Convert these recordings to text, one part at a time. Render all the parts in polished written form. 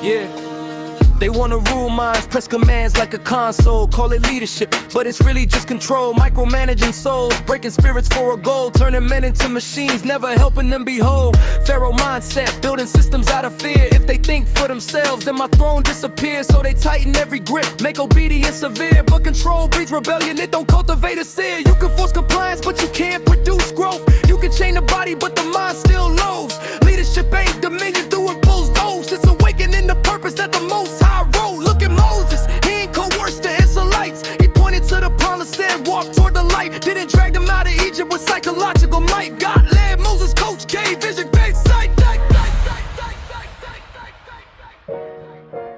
Yeah. They wanna rule minds, press commands like a console. Call it leadership, but it's really just control. Micro-managing souls, breaking spirits for a goal. Turning men into machines, never helping them be whole. Pharaoh mindset, building systems out of fear. If they think for themselves, then my throne disappears. So they tighten every grip, make obedience severe. But control breeds rebellion, it don't cultivate a seer. You can force compliance, but you can't produce growth. You can chain the body, but the mind still loathes. Leadership ain't dominion through imposed oaths. It's awakening the purpose that the Most High wrote. Look at Moses, he ain't coerced the Israelites. He pointed to the promised land, walked toward the light. Didn't drag them out of Egypt with psychological might. God led Moses, coach, gave vision, gave sight.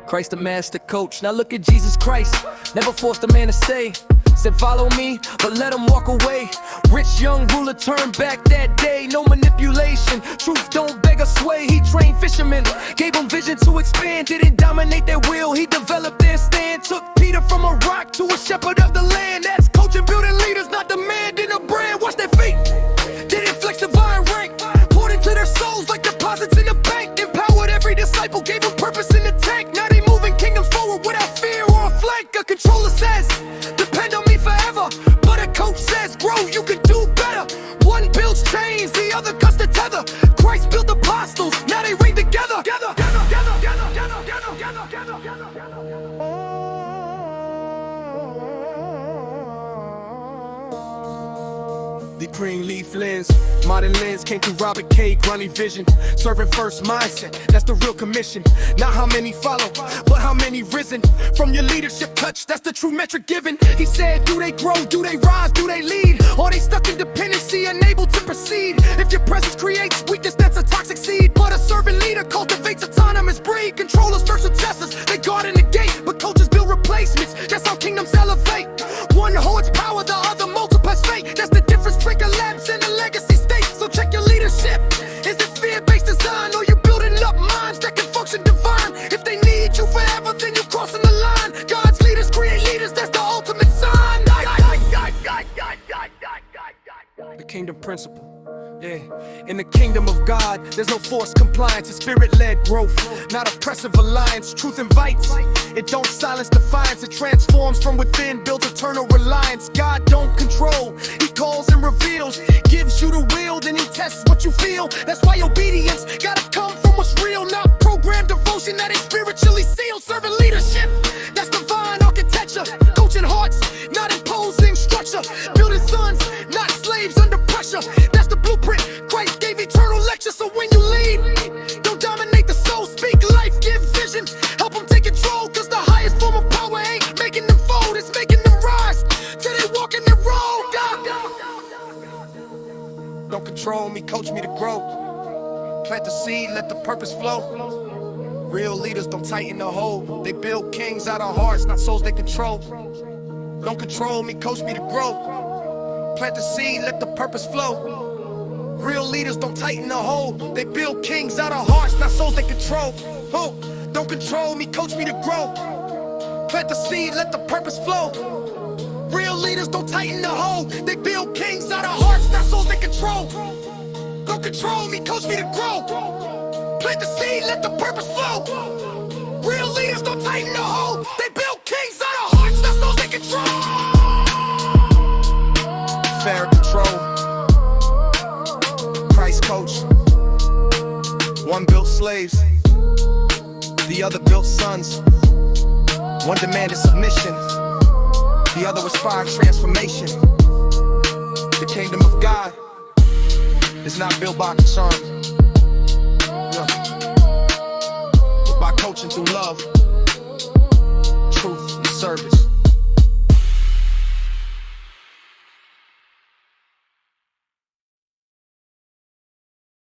Christ the master coach, now look at Jesus Christ. Never forced a man to stay. Said follow me, but let him walk away. Rich young ruler turned back that day. No manipulation, truth don't beg or sway. He trained fishermen, gave them vision to expand. Didn't dominate their will, he developed their stand. Took Peter from a rock to a shepherd of the land. That's coaching, building leaders, not demanding a brand. Watch their feet, didn't flex divine rank. Poured into their souls like deposits in the bank. Empowered every disciple, gave them purpose in the tank. Now they moving kingdoms forward without fear or a flank. A controller says, depend on me forever, but a coach says, grow, you can do better. One builds chains, the other cuts the tether. Christ built apostles, now they reign together. The green leaf lens, modern lens came through Robert K. Ghandi vision. Serving first mindset, that's the real commission. Not how many follow, but how many risen. From your leadership touch, that's the true metric given. He said, do they grow, do they rise, do they lead? Or they stuck in dependency, unable to proceed? If your presence creates weakness, that's a toxic seed. But a servant leader cultivates autonomous breed. Controllers first successors, they guard in the gate. But coaches build replacements, that's how kingdoms elevate. One holds power, the other multiplies fate. That's the difference between a lapse and a legacy state. So check your leadership. Is it fear-based design, or you building up minds that can function divine? If they need you forever, then you're crossing the line. God's leaders create leaders, that's the ultimate sign. The kingdom principle. Yeah, in the kingdom of God, there's no forced compliance, it's spirit-led growth, not oppressive alliance. Truth invites, it don't silence defiance. It transforms from within, builds eternal reliance. God don't control, he calls and reveals. Gives you the will, then he tests what you feel. That's why obedience gotta come from what's real, not programmed devotion that is spiritually sealed. Serving leadership, that's divine architecture. Coaching hearts, not imposing structure. Building sons, not slaves under pressure. That's the blueprint. Christ gave eternal lecture, so when you lead, don't dominate the soul, speak life, give vision, help them take control. Cause the highest form of power ain't making them fold, it's making them rise till they walk in their role. Don't control me, coach me to grow. Plant the seed, let the purpose flow. Real leaders don't tighten the hold, they build kings out of hearts, not souls they control. Don't control me, coach me to grow. Plant the seed, let the purpose flow. Real leaders don't tighten the hold, they build kings out of hearts, not souls they control. Oh, don't control me, coach me to grow. Plant the seed, let the purpose flow. Real leaders don't tighten the hold, they build kings out of hearts, not souls they control. Don't control me, coach me to grow. Plant the seed, let the purpose flow. Real leaders don't tighten the hold, they build kings out of hearts, not souls they control. Fair control. Christ coach. One built slaves, the other built sons. One demanded submission, the other aspired transformation. The kingdom of God is not built by concern, no, but by coaching through love, truth, and service.